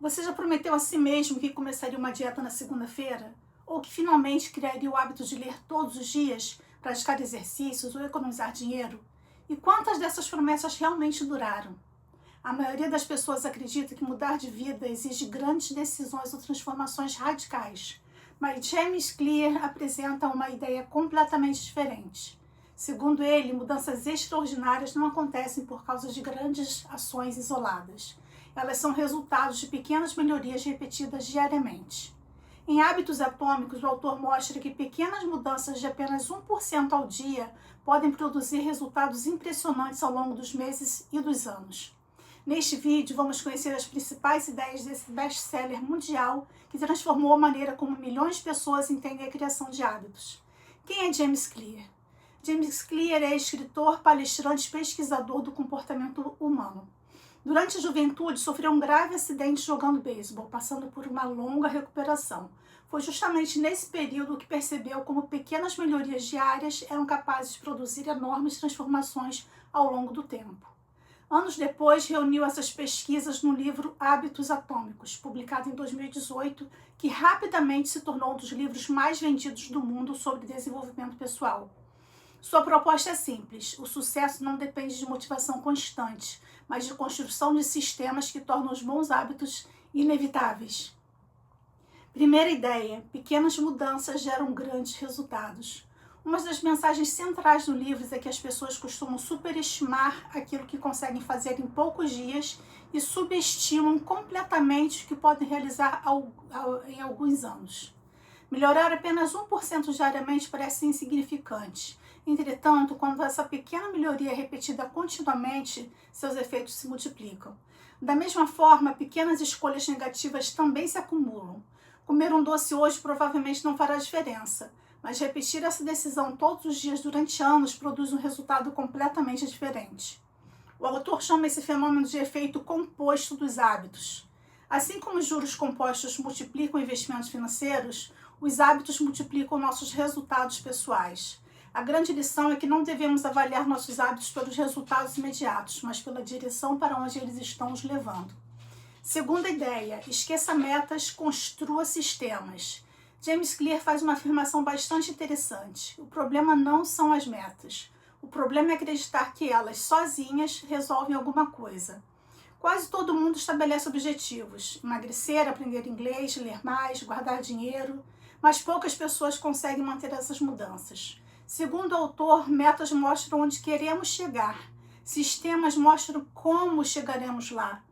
Você já prometeu a si mesmo que começaria uma dieta na segunda-feira? Ou que finalmente criaria o hábito de ler todos os dias, praticar exercícios ou economizar dinheiro? E quantas dessas promessas realmente duraram? A maioria das pessoas acredita que mudar de vida exige grandes decisões ou transformações radicais. Mas James Clear apresenta uma ideia completamente diferente. Segundo ele, mudanças extraordinárias não acontecem por causa de grandes ações isoladas. Elas são resultados de pequenas melhorias repetidas diariamente. Em Hábitos Atômicos, o autor mostra que pequenas mudanças de apenas 1% ao dia podem produzir resultados impressionantes ao longo dos meses e dos anos. Neste vídeo, vamos conhecer as principais ideias desse best-seller mundial que transformou a maneira como milhões de pessoas entendem a criação de hábitos. Quem é James Clear? James Clear é escritor, palestrante e pesquisador do comportamento humano. Durante a juventude, sofreu um grave acidente jogando beisebol, passando por uma longa recuperação. Foi justamente nesse período que percebeu como pequenas melhorias diárias eram capazes de produzir enormes transformações ao longo do tempo. Anos depois, reuniu essas pesquisas no livro Hábitos Atômicos, publicado em 2018, que rapidamente se tornou um dos livros mais vendidos do mundo sobre desenvolvimento pessoal. Sua proposta é simples: o sucesso não depende de motivação constante, mas de construção de sistemas que tornam os bons hábitos inevitáveis. Primeira ideia: pequenas mudanças geram grandes resultados. Uma das mensagens centrais do livro é que as pessoas costumam superestimar aquilo que conseguem fazer em poucos dias e subestimam completamente o que podem realizar em alguns anos. Melhorar apenas 1% diariamente parece insignificante. Entretanto, quando essa pequena melhoria é repetida continuamente, seus efeitos se multiplicam. Da mesma forma, pequenas escolhas negativas também se acumulam. Comer um doce hoje provavelmente não fará diferença, mas repetir essa decisão todos os dias durante anos produz um resultado completamente diferente. O autor chama esse fenômeno de efeito composto dos hábitos. Assim como os juros compostos multiplicam investimentos financeiros, os hábitos multiplicam nossos resultados pessoais. A grande lição é que não devemos avaliar nossos hábitos pelos resultados imediatos, mas pela direção para onde eles estão nos levando. Segunda ideia: esqueça metas, construa sistemas. James Clear faz uma afirmação bastante interessante. O problema não são as metas. O problema é acreditar que elas, sozinhas, resolvem alguma coisa. Quase todo mundo estabelece objetivos: emagrecer, aprender inglês, ler mais, guardar dinheiro, mas poucas pessoas conseguem manter essas mudanças. Segundo o autor, metas mostram onde queremos chegar. Sistemas mostram como chegaremos lá.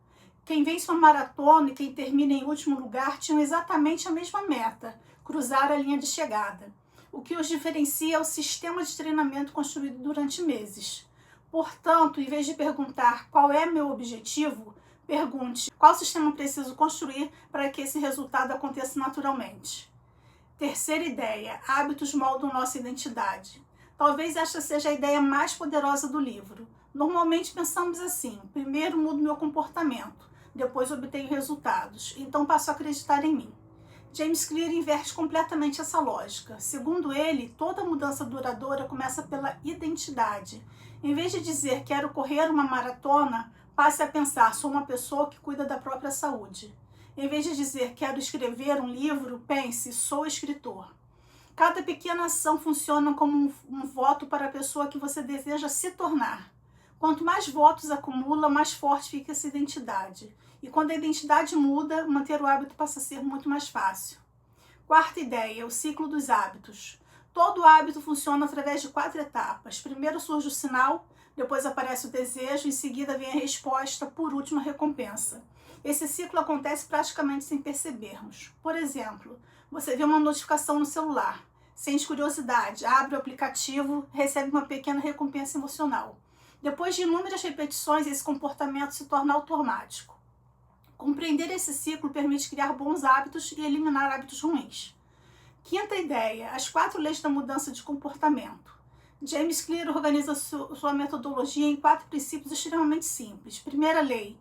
Quem vence uma maratona e quem termina em último lugar tinham exatamente a mesma meta: cruzar a linha de chegada. O que os diferencia é o sistema de treinamento construído durante meses. Portanto, em vez de perguntar qual é meu objetivo, pergunte qual sistema preciso construir para que esse resultado aconteça naturalmente. Terceira ideia: hábitos moldam nossa identidade. Talvez esta seja a ideia mais poderosa do livro. Normalmente pensamos assim: primeiro mudo meu comportamento, depois obtenho resultados, então passo a acreditar em mim. James Clear inverte completamente essa lógica. Segundo ele, toda mudança duradoura começa pela identidade. Em vez de dizer quero correr uma maratona, passe a pensar sou uma pessoa que cuida da própria saúde. Em vez de dizer quero escrever um livro, pense sou escritor. Cada pequena ação funciona como um voto para a pessoa que você deseja se tornar. Quanto mais votos acumula, mais forte fica essa identidade. E quando a identidade muda, manter o hábito passa a ser muito mais fácil. Quarta ideia: o ciclo dos hábitos. Todo hábito funciona através de 4 etapas. Primeiro surge o sinal, depois aparece o desejo, em seguida vem a resposta, por último a recompensa. Esse ciclo acontece praticamente sem percebermos. Por exemplo, você vê uma notificação no celular, sente curiosidade, abre o aplicativo, recebe uma pequena recompensa emocional. Depois de inúmeras repetições, esse comportamento se torna automático. Compreender esse ciclo permite criar bons hábitos e eliminar hábitos ruins. Quinta ideia: as 4 leis da mudança de comportamento. James Clear organiza sua metodologia em 4 princípios extremamente simples. Primeira lei: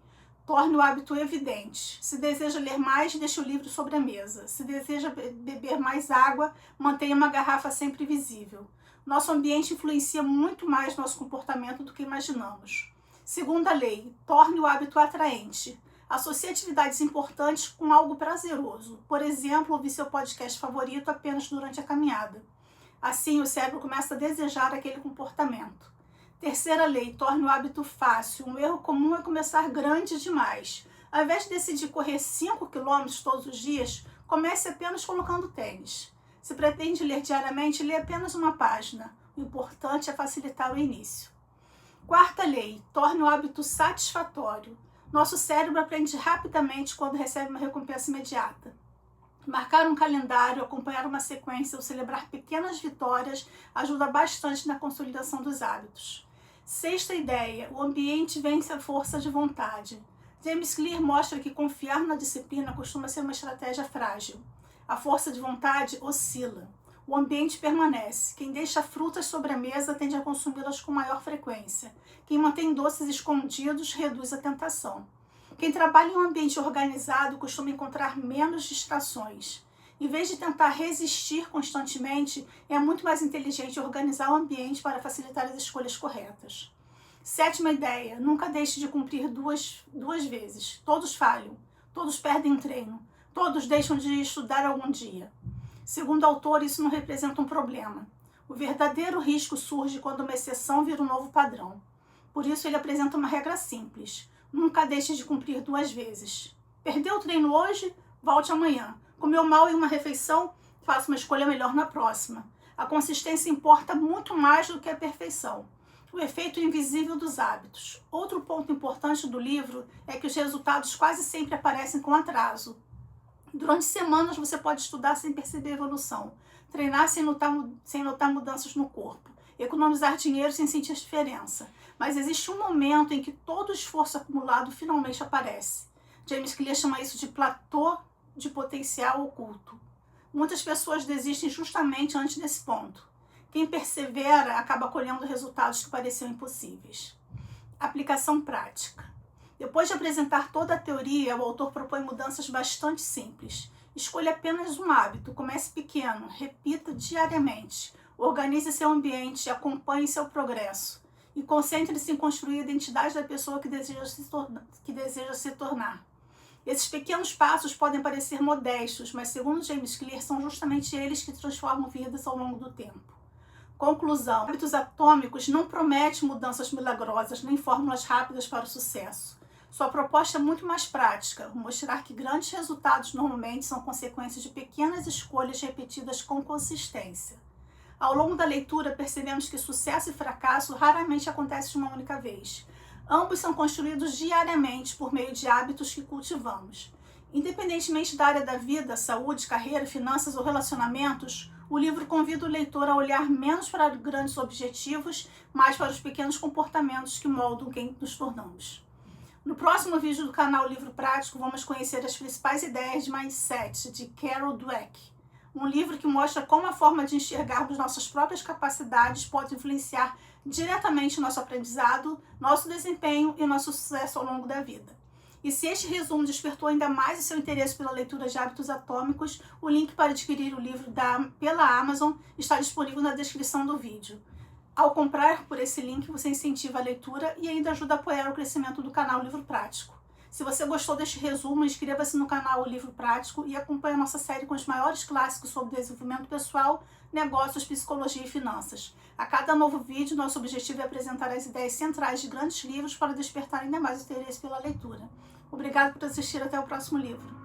torne o hábito evidente. Se deseja ler mais, deixe o livro sobre a mesa. Se deseja beber mais água, mantenha uma garrafa sempre visível. Nosso ambiente influencia muito mais nosso comportamento do que imaginamos. Segunda lei: torne o hábito atraente. Associe atividades importantes com algo prazeroso. Por exemplo, ouvir seu podcast favorito apenas durante a caminhada. Assim, o cérebro começa a desejar aquele comportamento. Terceira lei, torne o hábito fácil. Um erro comum é começar grande demais. Ao invés de decidir correr 5 km todos os dias, comece apenas colocando tênis. Se pretende ler diariamente, lê apenas uma página. O importante é facilitar o início. Quarta lei, torne o hábito satisfatório. Nosso cérebro aprende rapidamente quando recebe uma recompensa imediata. Marcar um calendário, acompanhar uma sequência ou celebrar pequenas vitórias ajuda bastante na consolidação dos hábitos. Sexta ideia, o ambiente vence a força de vontade. James Clear mostra que confiar na disciplina costuma ser uma estratégia frágil. A força de vontade oscila. O ambiente permanece. Quem deixa frutas sobre a mesa tende a consumi-las com maior frequência. Quem mantém doces escondidos reduz a tentação. Quem trabalha em um ambiente organizado costuma encontrar menos distrações. Em vez de tentar resistir constantemente, é muito mais inteligente organizar o ambiente para facilitar as escolhas corretas. Sétima ideia, nunca deixe de cumprir duas vezes. Todos falham, todos perdem um treino, todos deixam de estudar algum dia. Segundo o autor, isso não representa um problema. O verdadeiro risco surge quando uma exceção vira um novo padrão. Por isso, ele apresenta uma regra simples. Nunca deixe de cumprir 2 vezes. Perdeu o treino hoje? Volte amanhã. Comeu mal em uma refeição? Faça uma escolha melhor na próxima. A consistência importa muito mais do que a perfeição. O efeito invisível dos hábitos. Outro ponto importante do livro é que os resultados quase sempre aparecem com atraso. Durante semanas você pode estudar sem perceber evolução, treinar sem notar mudanças no corpo, economizar dinheiro sem sentir a diferença. Mas existe um momento em que todo o esforço acumulado finalmente aparece. James Clear chama isso de platô de potencial oculto. Muitas pessoas desistem justamente antes desse ponto. Quem persevera acaba colhendo resultados que pareciam impossíveis. Aplicação prática. Depois de apresentar toda a teoria, o autor propõe mudanças bastante simples. Escolha apenas um hábito, comece pequeno, repita diariamente. Organize seu ambiente e acompanhe seu progresso. E concentre-se em construir a identidade da pessoa que deseja se tornar. Esses pequenos passos podem parecer modestos, mas segundo James Clear, são justamente eles que transformam vidas ao longo do tempo. Conclusão. Hábitos atômicos não promete mudanças milagrosas nem fórmulas rápidas para o sucesso. Sua proposta é muito mais prática, mostrar que grandes resultados normalmente são consequências de pequenas escolhas repetidas com consistência. Ao longo da leitura, percebemos que sucesso e fracasso raramente acontecem de uma única vez. Ambos são construídos diariamente por meio de hábitos que cultivamos. Independentemente da área da vida, saúde, carreira, finanças ou relacionamentos, o livro convida o leitor a olhar menos para grandes objetivos, mais para os pequenos comportamentos que moldam quem nos tornamos. No próximo vídeo do canal Livro Prático, vamos conhecer as principais ideias de Mindset, de Carol Dweck. Um livro que mostra como a forma de enxergarmos nossas próprias capacidades pode influenciar diretamente nosso aprendizado, nosso desempenho e nosso sucesso ao longo da vida. E se este resumo despertou ainda mais o seu interesse pela leitura de hábitos atômicos, o link para adquirir o livro pela Amazon está disponível na descrição do vídeo. Ao comprar por esse link, você incentiva a leitura e ainda ajuda a apoiar o crescimento do canal Livro Prático. Se você gostou deste resumo, inscreva-se no canal Livro Prático e acompanhe a nossa série com os maiores clássicos sobre desenvolvimento pessoal, negócios, psicologia e finanças. A cada novo vídeo, nosso objetivo é apresentar as ideias centrais de grandes livros para despertar ainda mais o interesse pela leitura. Obrigado por assistir, até o próximo livro.